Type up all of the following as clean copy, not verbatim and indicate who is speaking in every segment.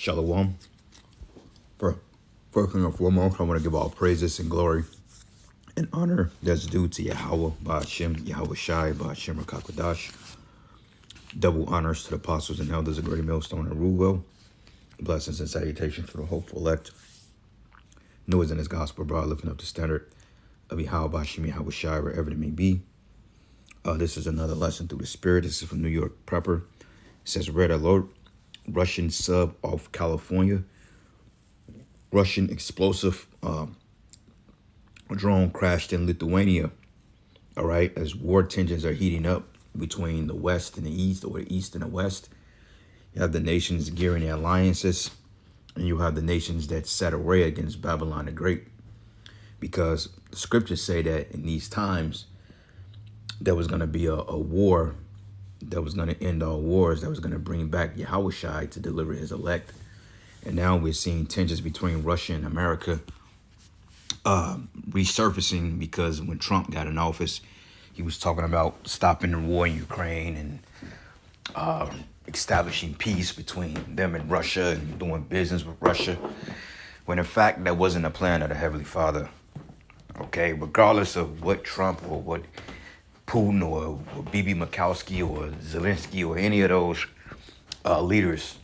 Speaker 1: Shalom. First and foremost, I want to give all praises and glory and honor that's due to Yahweh, Ba'ashem, Yahweh Shai, Ba'ashem Rakakwadash. Double honors to the apostles and elders of Great Millstone and Rulewell. Blessings and salutations to the hopeful elect. Noise in his gospel, bro, lifting up the standard of Yahweh, Ba'ashem, Yahweh Shai, wherever it may be. This is another lesson through the Spirit. This is from New York Prepper. It says, red alert, Russian sub off California. Russian explosive drone crashed in Lithuania. All right, as war tensions are heating up between the West and the East, or the East and the West. You have the nations gearing their alliances, and you have the nations that set array against Babylon the Great. Because the scriptures say that in these times, there was going to be a war that was going to end all wars, that was going to bring back Yahweh Shai to deliver his elect. And now we're seeing tensions between Russia and America resurfacing, because when Trump got in office, he was talking about stopping the war in Ukraine and establishing peace between them and Russia and doing business with Russia, when in fact that wasn't a plan of the Heavenly Father. Okay, regardless of what Trump or what Putin or Bibi Mikowski or Zelensky or any of those leaders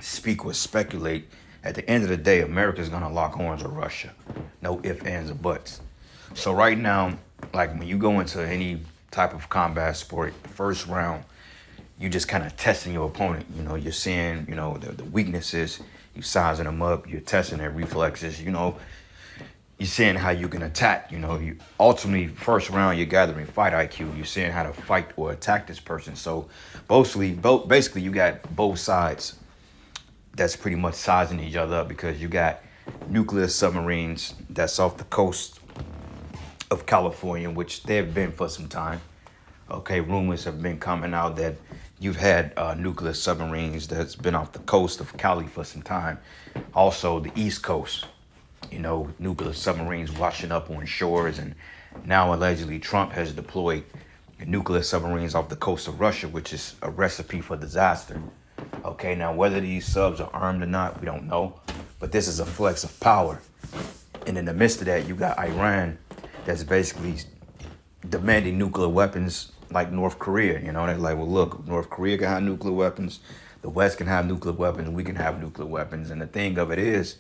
Speaker 1: speak or speculate, at the end of the day, America's going to lock horns with Russia. No ifs, ands, or buts. So right now, like when you go into any type of combat sport, the first round, you just kind of testing your opponent. You know, you're seeing, you know, the weaknesses, you sizing them up, you're testing their reflexes, you know, you're seeing how you can attack. You know, you ultimately, first round, you're gathering fight IQ. You're seeing how to fight or attack this person. So basically, you got both sides that's pretty much sizing each other up, because you got nuclear submarines that's off the coast of California, which they've been for some time. Okay, rumors have been coming out that you've had nuclear submarines that's been off the coast of Cali for some time. Also, the East Coast, you know, nuclear submarines washing up on shores. And now allegedly Trump has deployed nuclear submarines off the coast of Russia, which is a recipe for disaster. Okay, now whether these subs are armed or not, we don't know. But this is a flex of power. And in the midst of that, you got Iran that's basically demanding nuclear weapons like North Korea. You know, they're like, well, look, North Korea can have nuclear weapons. The West can have nuclear weapons. We can have nuclear weapons. And the thing of it is,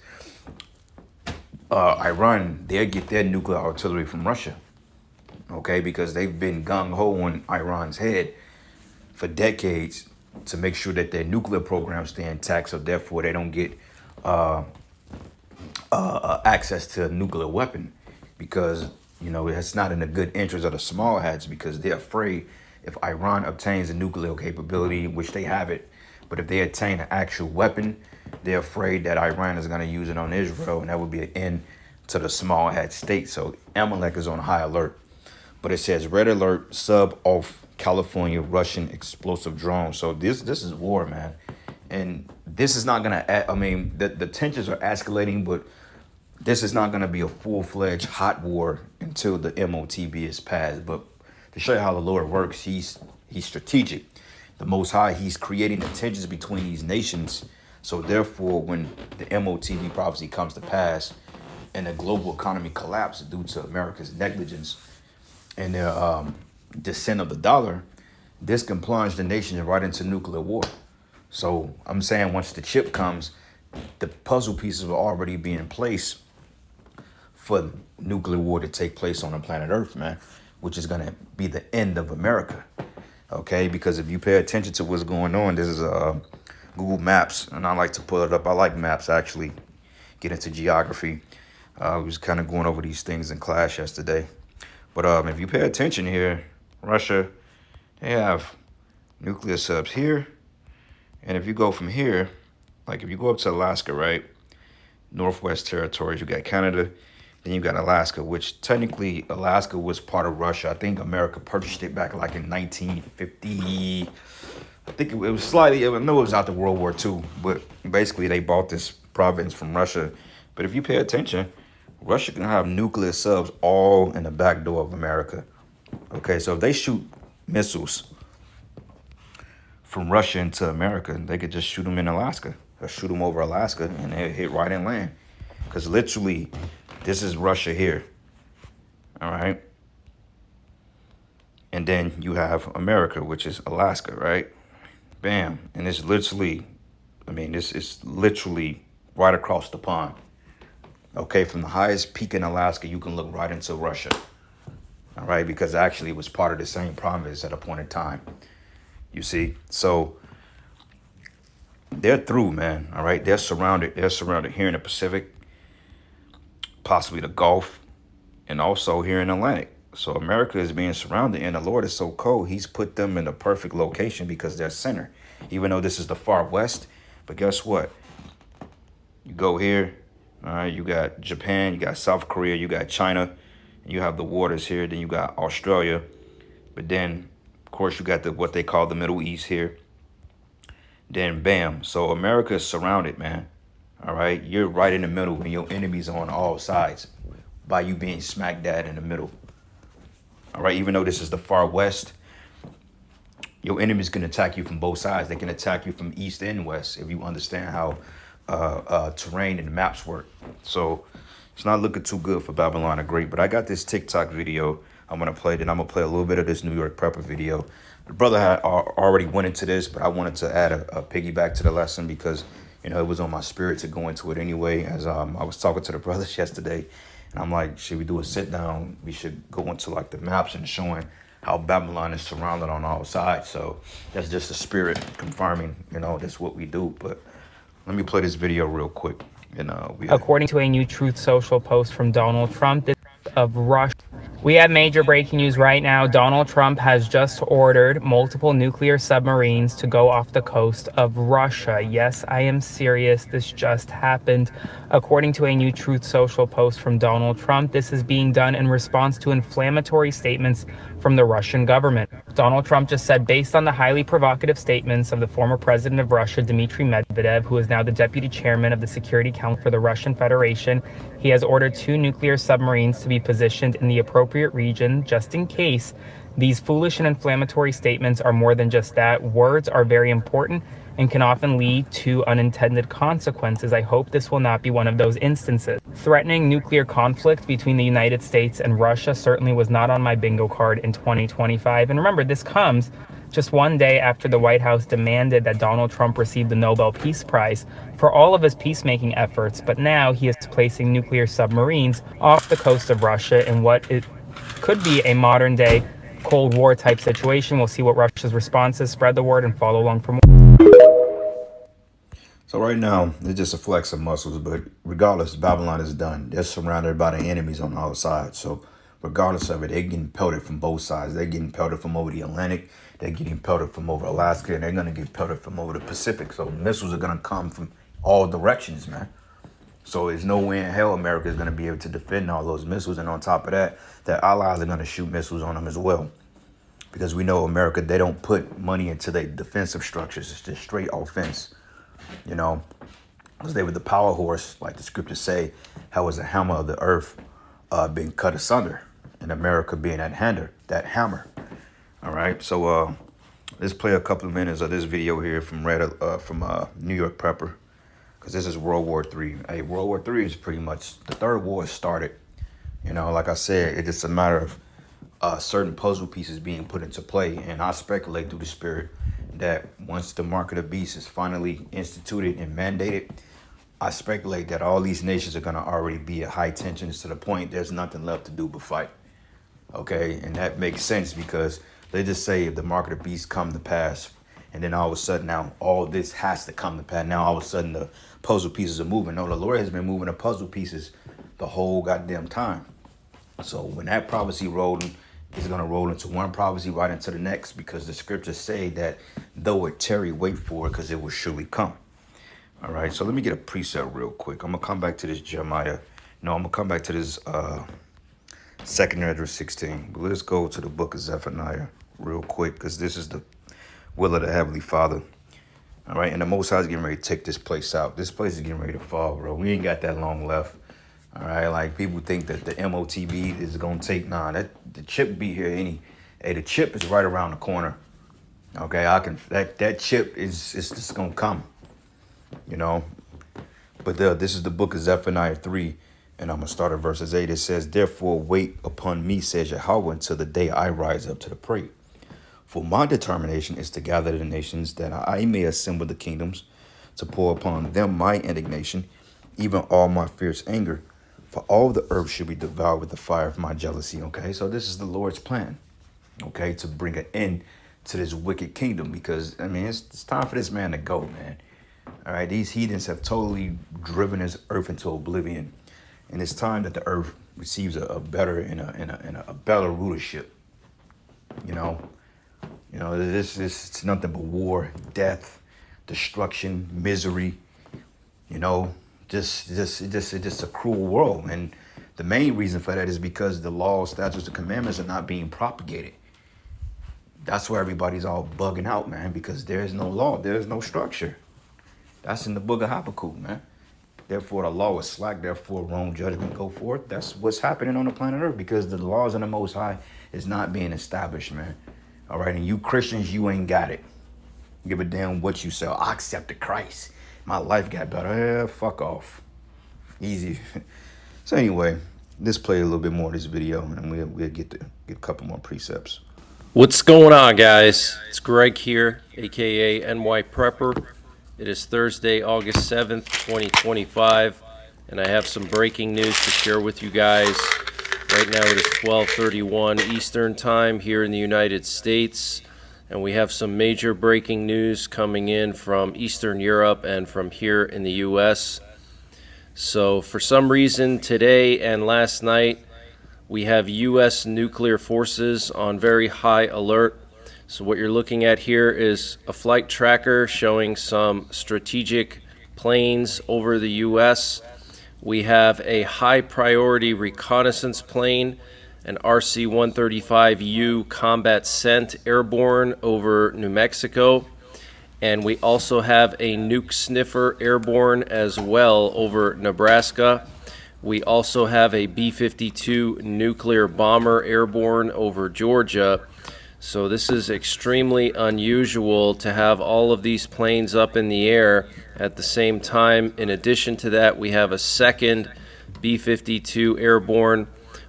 Speaker 1: Iran, they get their nuclear artillery from Russia. Okay, because they've been gung-ho on Iran's head for decades to make sure that their nuclear programs stay intact, so therefore they don't get access to a nuclear weapon, because, you know, it's not in the good interest of the small hats, because they're afraid if Iran obtains a nuclear capability, which they have it, but if they attain an actual weapon, they're afraid that Iran is going to use it on Israel, and that would be an end to the small hat state. So Amalek is on high alert. But it says red alert, sub off California, Russian explosive drone. So this is war, man. And this is not going to, I mean, the tensions are escalating, but this is not going to be a full-fledged hot war until the MOTB is passed. But to show you how the Lord works, he's strategic. The Most High, he's creating the tensions between these nations. So therefore, when the MOTB prophecy comes to pass and the global economy collapses due to America's negligence and their descent of the dollar, this can plunge the nation right into nuclear war. So I'm saying once the chip comes, the puzzle pieces will already be in place for nuclear war to take place on the planet Earth, man, which is going to be the end of America. Okay, because if you pay attention to what's going on, this is Google Maps, and I like to pull it up. I like maps, actually. Get into geography. We was kind of going over these things in class yesterday. But if you pay attention here, Russia, they have nuclear subs here. And if you go from here, like if you go up to Alaska, right? Northwest Territories, you got Canada, then you got Alaska, which technically Alaska was part of Russia. I think America purchased it back like in 1950. I think it was slightly, I know it was after World War II, but basically they bought this province from Russia. But if you pay attention, Russia can have nuclear subs all in the back door of America. Okay, so if they shoot missiles from Russia into America, they could just shoot them in Alaska. They'll shoot them over Alaska and they'll hit right in land. Because literally, this is Russia here. All right. And then you have America, which is Alaska, right? Bam. And it's literally, this is literally right across the pond. Okay, from the highest peak in Alaska, you can look right into Russia. All right, because actually it was part of the same province at a point in time. You see? So they're through, man. All right, they're surrounded. They're surrounded here in the Pacific, possibly the Gulf, and also here in the Atlantic. So America is being surrounded, and the Lord is so cold. He's put them in the perfect location because they're center. Even though this is the far west, but guess what? You go here, all right, you got Japan, you got South Korea, you got China, and you have the waters here, then you got Australia, but then, of course, you got what they call the Middle East here. Then, bam. So America is surrounded, man. All right, you're right in the middle, and your enemies are on all sides by you being smack dab in the middle. All right, even though this is the far west, your enemies can attack you from both sides. They can attack you from east and west if you understand how terrain and maps work. So it's not looking too good for Babylon the Great. But I got this TikTok video I'm going to play. Then I'm going to play a little bit of this New York Prepper video. The brother had already went into this, but I wanted to add a piggyback to the lesson because, it was on my spirit to go into it anyway. As I was talking to the brothers yesterday, and I'm like, should we do a sit down? We should go into like the maps and showing how Babylon is surrounded on all sides. So that's just the spirit confirming, that's what we do. But let me play this video real quick. And
Speaker 2: according to a new Truth Social post from Donald Trump, this of Russia. We have major breaking news right now. Donald Trump has just ordered multiple nuclear submarines to go off the coast of Russia. Yes, I am serious. This just happened. According to a new Truth Social post from Donald Trump, this is being done in response to inflammatory statements from the Russian government. Donald Trump just said, based on the highly provocative statements of the former president of Russia, Dmitry Medvedev, who is now the deputy chairman of the Security Council for the Russian Federation, he has ordered 2 nuclear submarines to be positioned in the appropriate region just in case. These foolish and inflammatory statements are more than just that. Words are very important and can often lead to unintended consequences. I hope this will not be one of those instances. Threatening nuclear conflict between the United States and Russia certainly was not on my bingo card in 2025. And remember, this comes just one day after the White House demanded that Donald Trump receive the Nobel Peace Prize for all of his peacemaking efforts. But now he is placing nuclear submarines off the coast of Russia in what it could be a modern day Cold War type situation. We'll see what Russia's response is. Spread the word and follow along for more.
Speaker 1: So right now, it's just a flex of muscles, but regardless, Babylon is done. They're surrounded by their enemies on all sides. So regardless of it, they're getting pelted from both sides. They're getting pelted from over the Atlantic. They're getting pelted from over Alaska, and they're going to get pelted from over the Pacific. So missiles are going to come from all directions, man. So there's no way in hell America is going to be able to defend all those missiles. And on top of that, their allies are going to shoot missiles on them as well. Because we know America, they don't put money into their defensive structures. It's just straight offense. Because they were the power horse, like the scriptures say, how was the hammer of the earth being cut asunder, and America being that hammer. All right, so let's play a couple of minutes of this video here from New York Prepper, because this is World War III. Hey, World War III is pretty much the third war has started. Like I said, it's just a matter of certain puzzle pieces being put into play, and I speculate through the spirit that once the mark of the beast is finally instituted and mandated, I speculate that all these nations are going to already be at high tensions to the point there's nothing left to do but fight. Okay, and that makes sense because they just say if the mark of the beast come to pass, and then all of a sudden now all this has to come to pass. Now all of a sudden the puzzle pieces are moving. No, the Lord has been moving the puzzle pieces the whole goddamn time. So when that prophecy rolling, it's going to roll into one prophecy right into the next, because the scriptures say that though it tarry, wait for it, because it will surely come. All right, so let me get a precept real quick. I'm going to come back to this Jeremiah. No, I'm going to come back to this 2nd Ezra 16. But let's go to the book of Zephaniah real quick, because this is the will of the Heavenly Father. All right, and the Most High is getting ready to take this place out. This place is getting ready to fall, bro. We ain't got that long left. All right, like people think that the MOTB is gonna take the chip be here the chip is right around the corner. Okay, that chip is just gonna come. you know. But this is the book of Zephaniah 3, and I'm going to start at verses 8. It says, "Therefore wait upon me, says Yahweh, until the day I rise up to the prey. For my determination is to gather the nations, that I may assemble the kingdoms, to pour upon them my indignation, even all my fierce anger. For all the earth should be devoured with the fire of my jealousy." Okay, so this is the Lord's plan, okay, to bring an end to this wicked kingdom. Because, I mean, it's time for this man to go, man. All right, these heathens have totally driven this earth into oblivion. And it's time that the earth receives a better and a better rulership, you know. This it's nothing but war, death, destruction, misery. You know, just a cruel world. And the main reason for that is because the laws, statutes, and commandments are not being propagated. That's where everybody's all bugging out, man, because there's no law, there's no structure. That's in the book of Habakkuk, man. Therefore, the law is slack. Therefore, wrong judgment go forth. That's what's happening on the planet Earth, because the laws of the Most High is not being established, man. All right, and you Christians, you ain't got it. Give a damn what you sell. I accepted Christ. My life got better. Fuck off. Easy. So anyway, let's play a little bit more of this video, and we'll get a couple more precepts.
Speaker 3: What's going on, guys? It's Greg here, aka NY Prepper. It is Thursday, August 7th, 2025, and I have some breaking news to share with you guys. Right now it is 12:31 Eastern Time here in the United States, and we have some major breaking news coming in from Eastern Europe and from here in the US. So for some reason today and last night, we have U.S. nuclear forces on very high alert. So what you're looking at here is a flight tracker showing some strategic planes over the U.S. We have a high priority reconnaissance plane, an RC-135U combat scent airborne over New Mexico. And we also have a nuke sniffer airborne as well over Nebraska. We also have a B-52 nuclear bomber airborne over Georgia. So this is extremely unusual to have all of these planes up in the air at the same time. In addition to that, we have a second B-52 airborne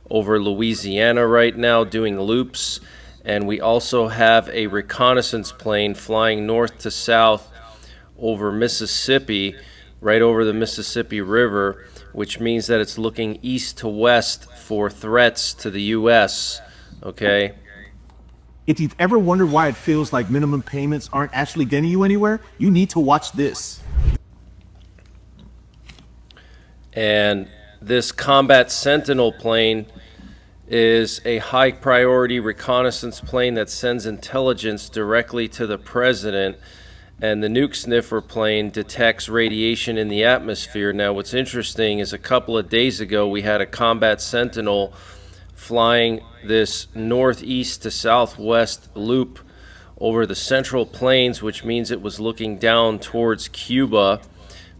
Speaker 3: over Louisiana right now doing loops. And we also have a reconnaissance plane flying north to south over Mississippi, right over the Mississippi River, which means that it's looking east to west for threats to the U.S., okay?
Speaker 4: If you've ever wondered why it feels like minimum payments aren't actually getting you anywhere, you need to watch this.
Speaker 3: And this Combat Sentinel plane is a high priority reconnaissance plane that sends intelligence directly to the president. And the nuke sniffer plane detects radiation in the atmosphere. Now, what's interesting is a couple of days ago, we had a Combat Sentinel flying this northeast to southwest loop over the Central Plains, which means it was looking down towards Cuba,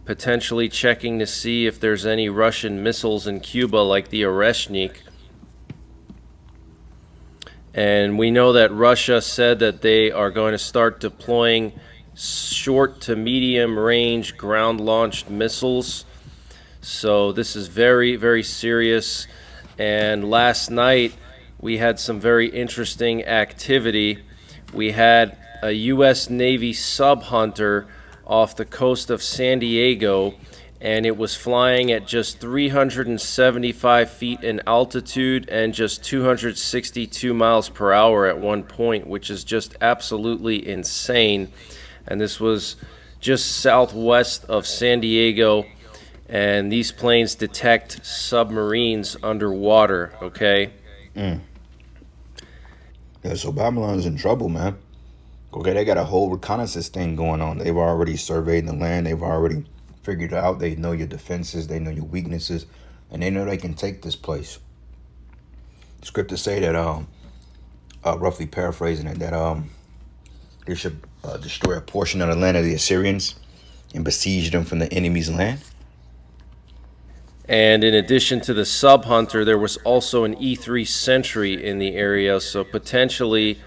Speaker 3: potentially checking to see if there's any Russian missiles in Cuba like the Oreshnik. And we know that Russia said that they are going to start deploying short to medium range ground launched missiles. So this is very, very serious. And last night we had some very interesting activity. We had a U.S. Navy sub hunter off the coast of San Diego, and it was flying at just 375 feet in altitude and just 262 miles per hour at one point, which is just absolutely insane. And this was just southwest of San Diego, and these planes detect submarines underwater, okay?
Speaker 1: Yeah, so Babylon's in trouble, man. Okay, they got a whole reconnaissance thing going on. They've already surveyed the land. They've already figured out. They know your defenses. They know your weaknesses. And they know they can take this place. Scriptures say that, roughly paraphrasing it, that they should destroy a portion of the land of the Assyrians and besiege them from the enemy's land.
Speaker 3: And in addition to the sub hunter, there was also an E-3 sentry in the area, so potentially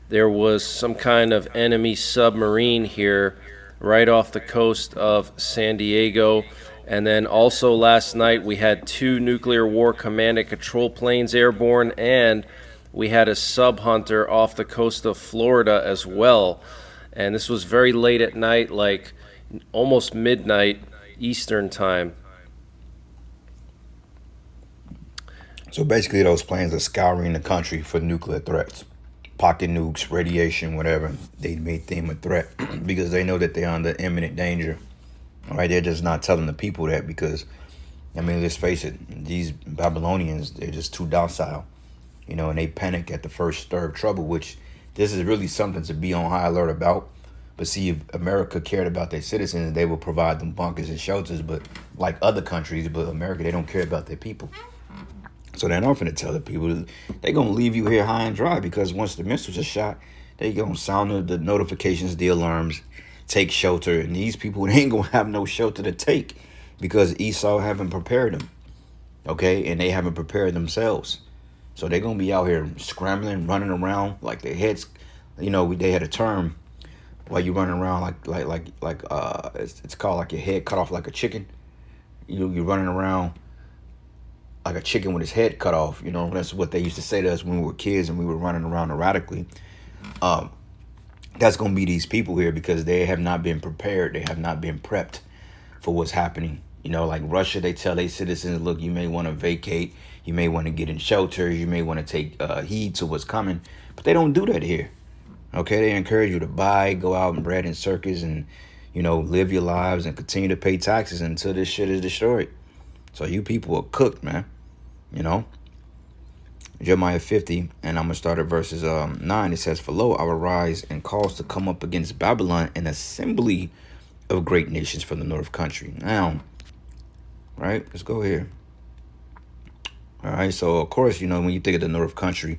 Speaker 3: there was some kind of enemy submarine here right off the coast of San Diego. And then also last night we had 2 nuclear war command and control planes airborne, and we had a sub hunter off the coast of Florida as well. And this was very late at night, like almost midnight Eastern time.
Speaker 1: So basically, those planes are scouring the country for nuclear threats, pocket nukes, radiation, whatever. They may deem a threat because they know that they're under imminent danger. All right, they're just not telling the people that because, I mean, let's face it, these Babylonians, they're just too docile, you know, and they panic at the first stir of trouble, which this is really something to be on high alert about. But see, if America cared about their citizens, they would provide them bunkers and shelters, but like other countries, but America, they don't care about their people. So they're not going to tell the people. They're going to leave you here high and dry because once the missiles are shot, they going to sound the notifications, the alarms, take shelter. And these people, they ain't going to have no shelter to take because Esau haven't prepared them. Okay? And they haven't prepared themselves. So they're going to be out here scrambling, running around like their heads. You know, they had a term while you running around it's called like your head cut off like a chicken. You're running around like a chicken with his head cut off. You know, that's what they used to say to us when we were kids and we were running around erratically. That's going to be these people here because they have not been prepared. They have not been prepped for what's happening. You know, like Russia, they tell their citizens, look, you may want to vacate. You may want to get in shelters. You may want to take heed to what's coming. But they don't do that here. Okay, they encourage you to buy, go out and bread and circus and, you know, live your lives and continue to pay taxes until this shit is destroyed. So you people are cooked, man. You know, Jeremiah 50, and I'm going to start at verses 9. It says, for lo, I will rise and cause to come up against Babylon an assembly of great nations from the north country. Now, right, let's go here. All right, so of course, you know, when you think of the north country,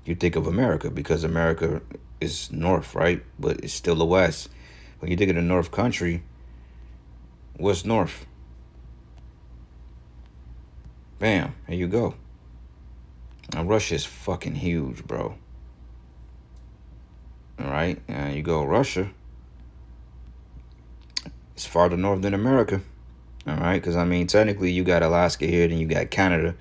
Speaker 1: you think of America because America is north, right? But it's still the west. When you think of the north country, what's north? Bam, here you go. Now, Russia is fucking huge, bro. All right, and you go Russia. It's farther north than America. All right, because, I mean, technically you got Alaska here, then you got Canada,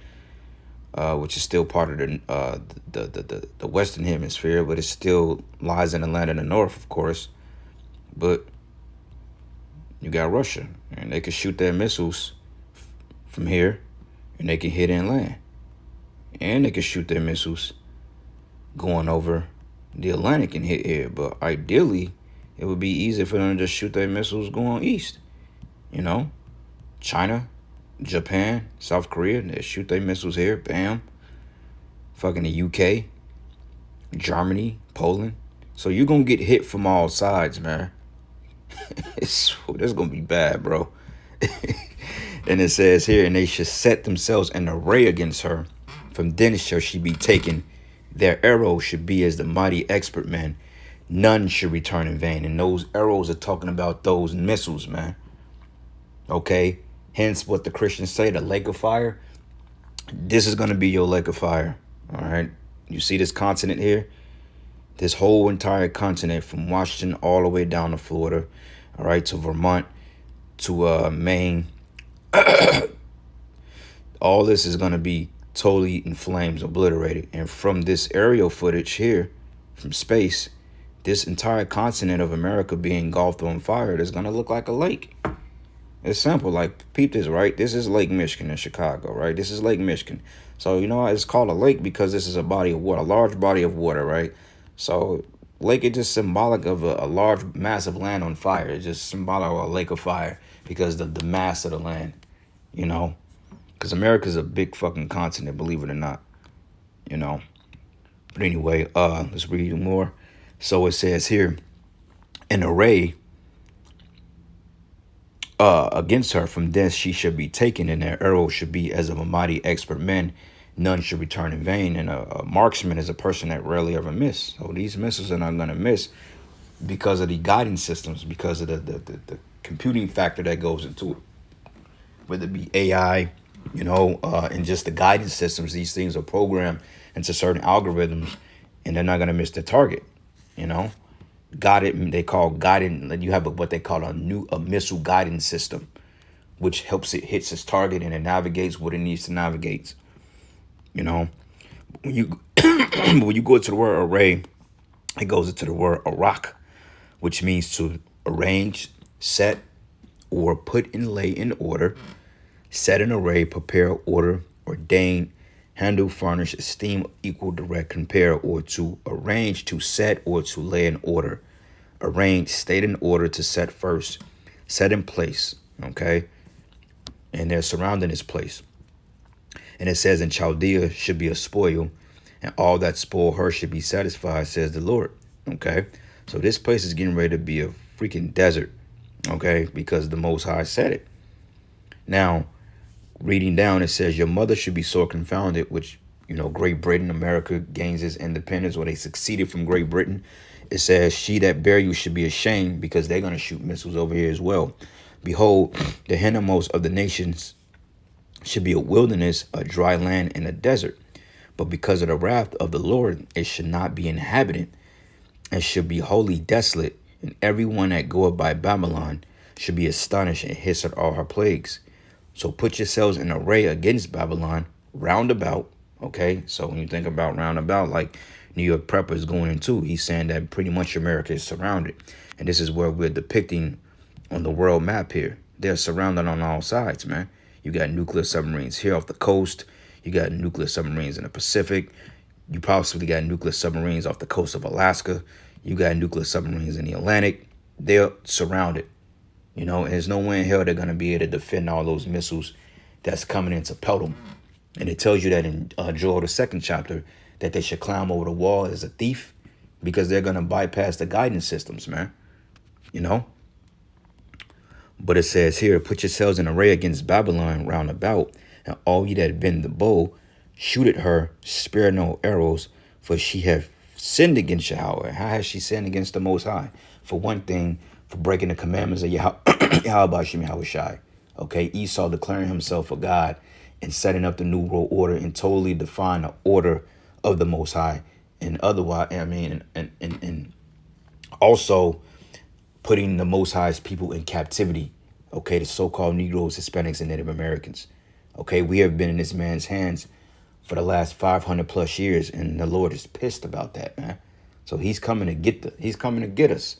Speaker 1: which is still part of the Western Hemisphere, but it still lies in the land of the north, of course. But you got Russia, and they can shoot their missiles from here. And they can hit inland. And they can shoot their missiles going over the Atlantic and hit here. But ideally, it would be easier for them to just shoot their missiles going east. You know? China, Japan, South Korea, they shoot their missiles here. Bam. Fucking the UK, Germany, Poland. So you're going to get hit from all sides, man. This is going to be bad, bro. And it says here, and they should set themselves in array against her. From thence shall she be taken. Their arrows should be as the mighty expert men. None should return in vain. And those arrows are talking about those missiles, man. Okay? Hence what the Christians say, the lake of fire. This is going to be your lake of fire. All right? You see this continent here? This whole entire continent from Washington all the way down to Florida. All right? To Vermont. To Maine. All this is going to be totally in flames, obliterated. And from this aerial footage here, from space, this entire continent of America being engulfed on fire is going to look like a lake. It's simple. Like, peep this, right? This is Lake Michigan in Chicago, right? This is Lake Michigan. So, you know, it's called a lake because this is a body of water, a large body of water, right? So, lake is just symbolic of a large, massive land on fire. It's just symbolic of a lake of fire because of the mass of the land. You know, because America's a big fucking continent, believe it or not, you know. But anyway, let's read more. So it says here, an array against her, from thence she should be taken, and their arrow should be as of a mighty expert men. None should return in vain. And a marksman is a person that rarely ever miss. So these missiles are not going to miss because of the guidance systems, because of the computing factor that goes into it. Whether it be AI, you know, and just the guidance systems, these things are programmed into certain algorithms, and they're not going to miss the target, you know. guided. They call guiding. You have what they call a missile guidance system, which helps it hits its target and it navigates what it needs to navigate. You know, when you when you go to the word array, it goes into the word arak, which means to arrange, set, or put and lay in order, set an array, prepare, order, ordain, handle, furnish, esteem, equal, direct, compare, or to arrange, to set, or to lay in order. Arrange, state in order, to set first, set in place, okay? And they're surrounding this place. And it says in Chaldea should be a spoil, and all that spoil her should be satisfied, says the Lord, okay? So this place is getting ready to be a freaking desert, okay? Because the Most High said it. Now, reading down, it says, your mother should be sore confounded, which, Great Britain, America gains its independence, or they succeeded from Great Britain. It says, she that bear you should be ashamed, because they're going to shoot missiles over here as well. Behold, the hindermost of the nations should be a wilderness, a dry land, and a desert. But because of the wrath of the Lord, it should not be inhabited, and should be wholly desolate. And everyone that goeth by Babylon should be astonished and hiss at all her plagues. So put yourselves in array against Babylon, round about, okay? So when you think about round about, like New York Prepper is going into, he's saying that pretty much America is surrounded. And this is where we're depicting on the world map here. They're surrounded on all sides, man. You got nuclear submarines here off the coast. You got nuclear submarines in the Pacific. You possibly got nuclear submarines off the coast of Alaska. You got nuclear submarines in the Atlantic. They're surrounded. And there's no way in hell they're going to be able to defend all those missiles that's coming in to pelt them. And it tells you that in Joel, the 2nd chapter, that they should climb over the wall as a thief, because they're going to bypass the guidance systems, man. But it says here, put yourselves in array against Babylon round about, and all ye that bend the bow, shoot at her, spare no arrows, for she have sinned against Yahweh. How has she sinned against the Most High? For one thing, for breaking the commandments of Yahweh Shai. Okay, Esau declaring himself a God and setting up the new world order and totally define the order of the Most High. And otherwise, and also putting the Most High's people in captivity. Okay, the so-called Negroes, Hispanics, and Native Americans. Okay, we have been in this man's hands for the last 500 plus years, and the Lord is pissed about that, man. So he's coming to get us.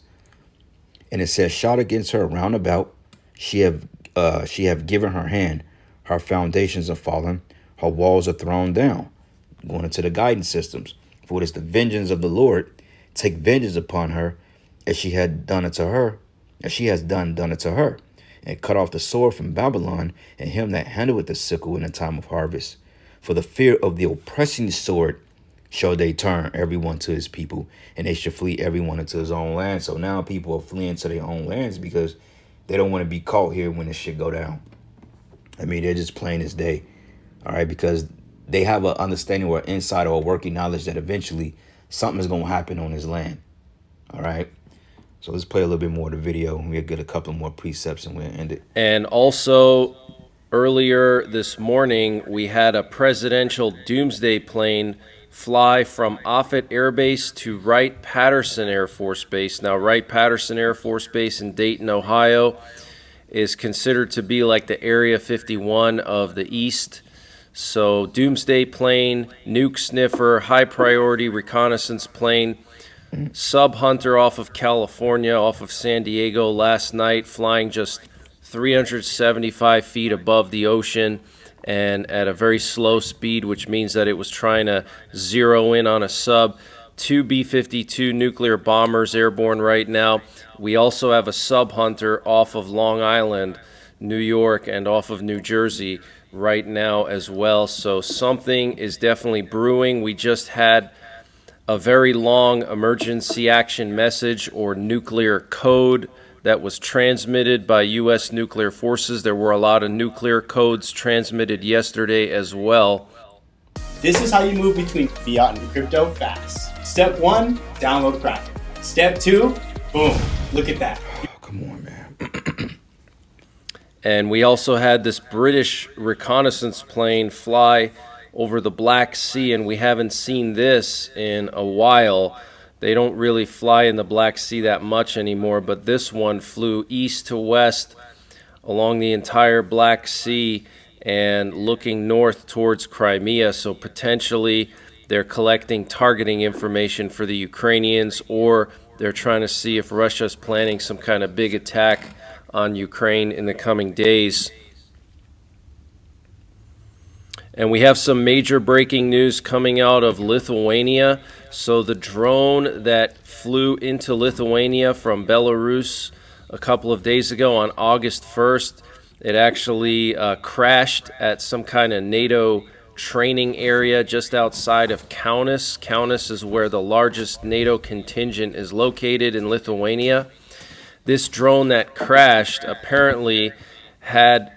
Speaker 1: And it says, shout against her round about. She have given her hand. Her foundations are fallen. Her walls are thrown down. Going into the guidance systems. For it is the vengeance of the Lord. Take vengeance upon her, as she had done unto her, as she has done unto her. And cut off the sword from Babylon, and him that handleth the sickle in the time of harvest. For the fear of the oppressing sword shall they turn everyone to his people, and they shall flee everyone into his own land. So now people are fleeing to their own lands because they don't want to be caught here when this shit go down. They're just plain as day. All right, because they have an understanding or insight or working knowledge that eventually something is going to happen on his land. All right. So let's play a little bit more of the video. We'll get a couple more precepts and we'll end it.
Speaker 3: And also, earlier this morning, we had a presidential doomsday plane fly from Offutt Air Base to Wright-Patterson Air Force Base. Now, Wright-Patterson Air Force Base in Dayton, Ohio, is considered to be like the Area 51 of the East. So, doomsday plane, nuke sniffer, high-priority reconnaissance plane, Sub Hunter off of California, off of San Diego last night, flying just 375 feet above the ocean and at a very slow speed, which means that it was trying to zero in on a sub. 2 B-52 nuclear bombers airborne right now. We also have a Sub Hunter off of Long Island, New York, and off of New Jersey right now as well. So something is definitely brewing. We just had a very long emergency action message or nuclear code that was transmitted by U.S. nuclear forces. There were a lot of nuclear codes transmitted yesterday as well.
Speaker 5: This is how you move between fiat and crypto fast. Step 1, download Kraken. Step 2, boom, look at that.
Speaker 1: Oh, come on, man.
Speaker 3: And we also had this British reconnaissance plane fly over the Black Sea, and we haven't seen this in a while. They don't really fly in the Black Sea that much anymore, but this one flew east to west along the entire Black Sea and looking north towards Crimea. So potentially they're collecting targeting information for the Ukrainians, or they're trying to see if Russia's planning some kind of big attack on Ukraine in the coming days. And we have some major breaking news coming out of Lithuania. So the drone that flew into Lithuania from Belarus a couple of days ago on August 1st, it actually crashed at some kind of NATO training area just outside of Kaunas. Kaunas is where the largest NATO contingent is located in Lithuania. This drone that crashed apparently had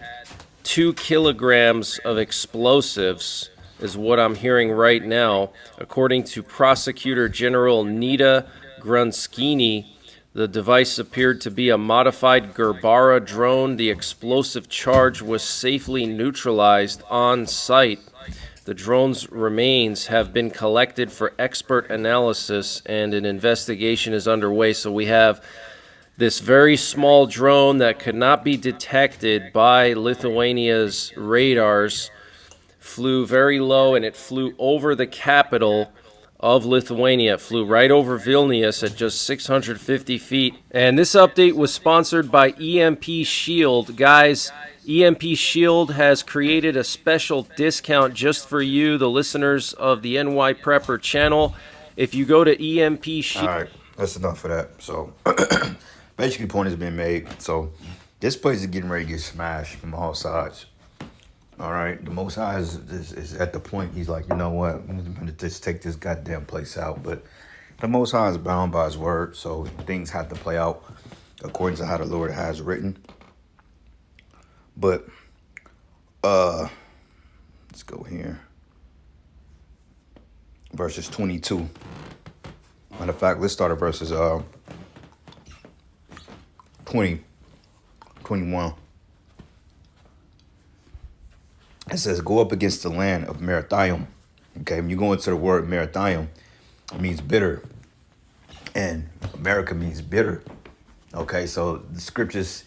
Speaker 3: 2 kilograms of explosives, is what I'm hearing right now. According to Prosecutor General Nita Grunskini, the device appeared to be a modified Gerbera drone. The explosive charge was safely neutralized on site. The drone's remains have been collected for expert analysis, and an investigation is underway. So we have this very small drone that could not be detected by Lithuania's radars, flew very low, and it flew over the capital of Lithuania. It flew right over Vilnius at just 650 feet. And this update was sponsored by EMP Shield. Guys, EMP Shield has created a special discount just for you, the listeners of the NY Prepper channel. If you go to EMP Shield...
Speaker 1: All right, that's enough for that. So... basically, the point has been made. So, this place is getting ready to get smashed from all sides. All right, the Most High is at the point. He's like, you know what? I'm gonna just take this goddamn place out. But the Most High is bound by His word, so things have to play out according to how the Lord has written. But let's go here. Verses 22. Matter of fact, let's start at verses 20, 21. It says, go up against the land of Merathaim. Okay, when you go into the word Merathaim, it means bitter. And America means bitter. Okay, so the scriptures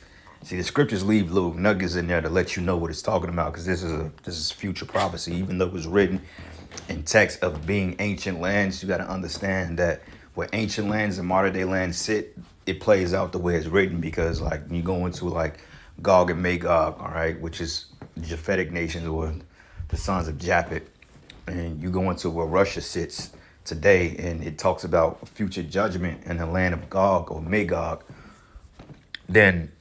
Speaker 1: leave little nuggets in there to let you know what it's talking about, because this is future prophecy. Even though it was written in text of being ancient lands, you got to understand that where ancient lands and modern day lands sit, it plays out the way it's written, because like when you go into like Gog and Magog, all right, which is Japhetic nations or the sons of Japhet, and you go into where Russia sits today, and it talks about future judgment in the land of Gog or Magog, then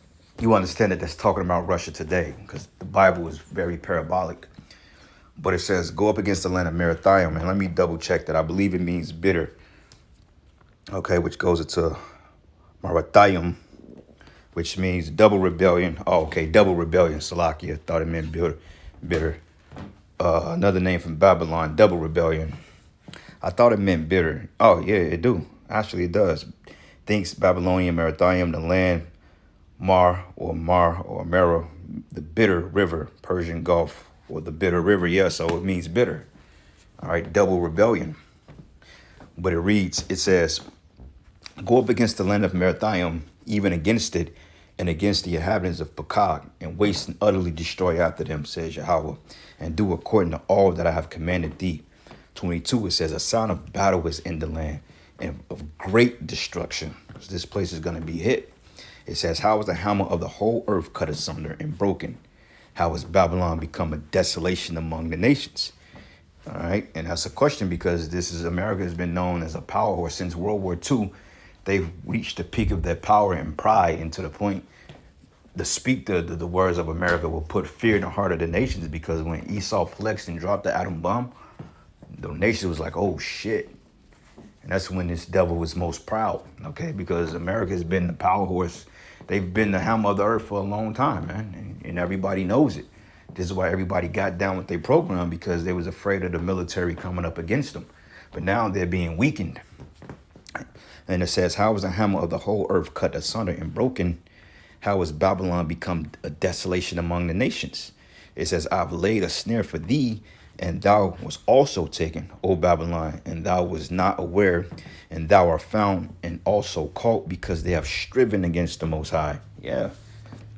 Speaker 1: you understand that that's talking about Russia today, because the Bible is very parabolic. But it says, go up against the land of Merathaim, and let me double check that. I believe it means bitter. Okay, which goes into Marathaim, which means double rebellion. Oh, okay, double rebellion. Salakia, thought it meant bitter. Another name from Babylon, double rebellion. I thought it meant bitter. Oh, yeah, it do. Actually, it does. Thinks Babylonian Maritime, the land, Mar or Mara, the bitter river, Persian Gulf, or the bitter river. Yeah, so it means bitter. All right, double rebellion. But it says, go up against the land of Merathaim, even against it, and against the inhabitants of Pakag, and waste and utterly destroy after them, says Yahweh, and do according to all that I have commanded thee. 22, it says, a sound of battle is in the land, and of great destruction. This place is going to be hit. It says, how is the hammer of the whole earth cut asunder and broken? How has Babylon become a desolation among the nations? All right, and that's a question, because America has been known as a power horse since World War II. They've reached the peak of their power and pride, and to the point the words of America will put fear in the heart of the nations, because when Esau flexed and dropped the atom bomb, the nation was like, oh shit. And that's when this devil was most proud, okay? Because America has been the power horse. They've been the hammer of the earth for a long time, man, and everybody knows it. This is why everybody got down with their program, because they was afraid of the military coming up against them. But now they're being weakened. And it says, how is the hammer of the whole earth cut asunder and broken? How has Babylon become a desolation among the nations? It says, I've laid a snare for thee And thou was also taken, O Babylon, and thou was not aware, and thou art found and also caught, because they have striven against the Most High. Yeah.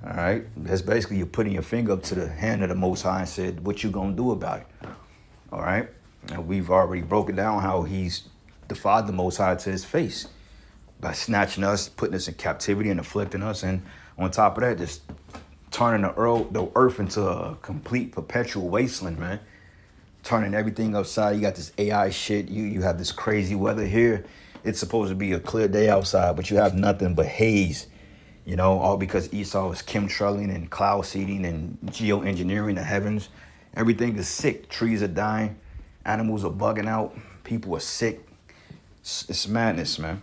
Speaker 1: All right. That's basically you putting your finger up to the hand of the Most High and said, what you gonna do about it? All right. And we've already broken down how he's defied the Most High to his face by snatching us, putting us in captivity and afflicting us. And on top of that, just turning the earth into a complete perpetual wasteland, man. Turning everything upside. You got this AI shit. You have this crazy weather here. It's supposed to be a clear day outside, but you have nothing but haze. You know, all because Esau is chemtrailing and cloud seeding and geoengineering the heavens. Everything is sick. Trees are dying. Animals are bugging out. People are sick. It's madness, man.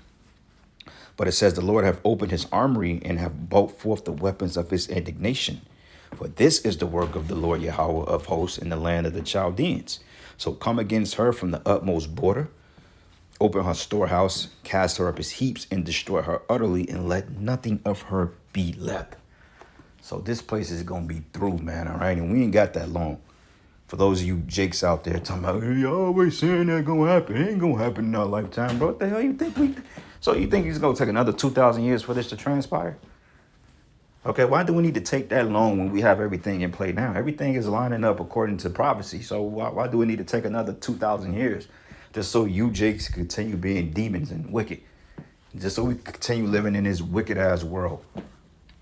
Speaker 1: But it says the Lord have opened his armory and have brought forth the weapons of his indignation. For this is the work of the Lord Yahweh of hosts in the land of the Chaldeans. So come against her from the utmost border. Open her storehouse, cast her up as heaps, and destroy her utterly, and let nothing of her be left. So this place is going to be through, man, all right? And we ain't got that long. For those of you jakes out there talking about, hey, you always saying that going to happen. It ain't going to happen in our lifetime, bro. What the hell you think So you think it's going to take another 2,000 years for this to transpire? Okay, why do we need to take that long when we have everything in play now? Everything is lining up according to prophecy. So why do we need to take another 2,000 years just so you jakes continue being demons and wicked? Just so we continue living in this wicked ass world?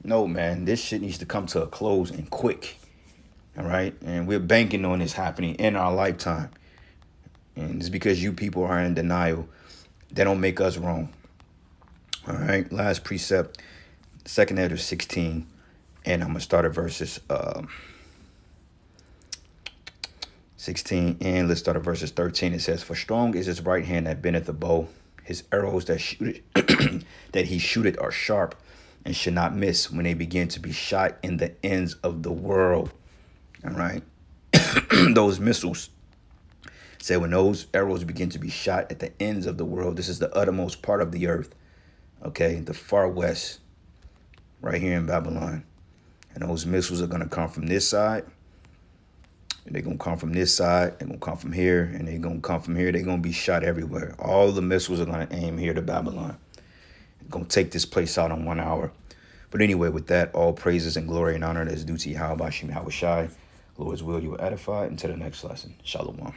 Speaker 1: No, man, this shit needs to come to a close and quick. All right, and we're banking on this happening in our lifetime. And it's because you people are in denial. They don't make us wrong. All right, last precept, 2nd Ezra 16, and I'm going to start at verses 16, and let's start at verses 13. It says, for strong is his right hand that bendeth the bow. His arrows that shoot that he shooteth are sharp, and should not miss when they begin to be shot in the ends of the world. All right. Those missiles say when those arrows begin to be shot at the ends of the world, this is the uttermost part of the earth. Okay. The far west, right here in Babylon. And those missiles are going to come from this side. And they're going to come from this side. They're going to come from here. And they're going to come from here. They're going to be shot everywhere. All the missiles are going to aim here to Babylon. They're going to take this place out in 1 hour. But anyway, with that, all praises and glory and honor that is due to Yahweh Bashim Yahweh Shai. Lord's will, you will edify. Until the next lesson. Shalom.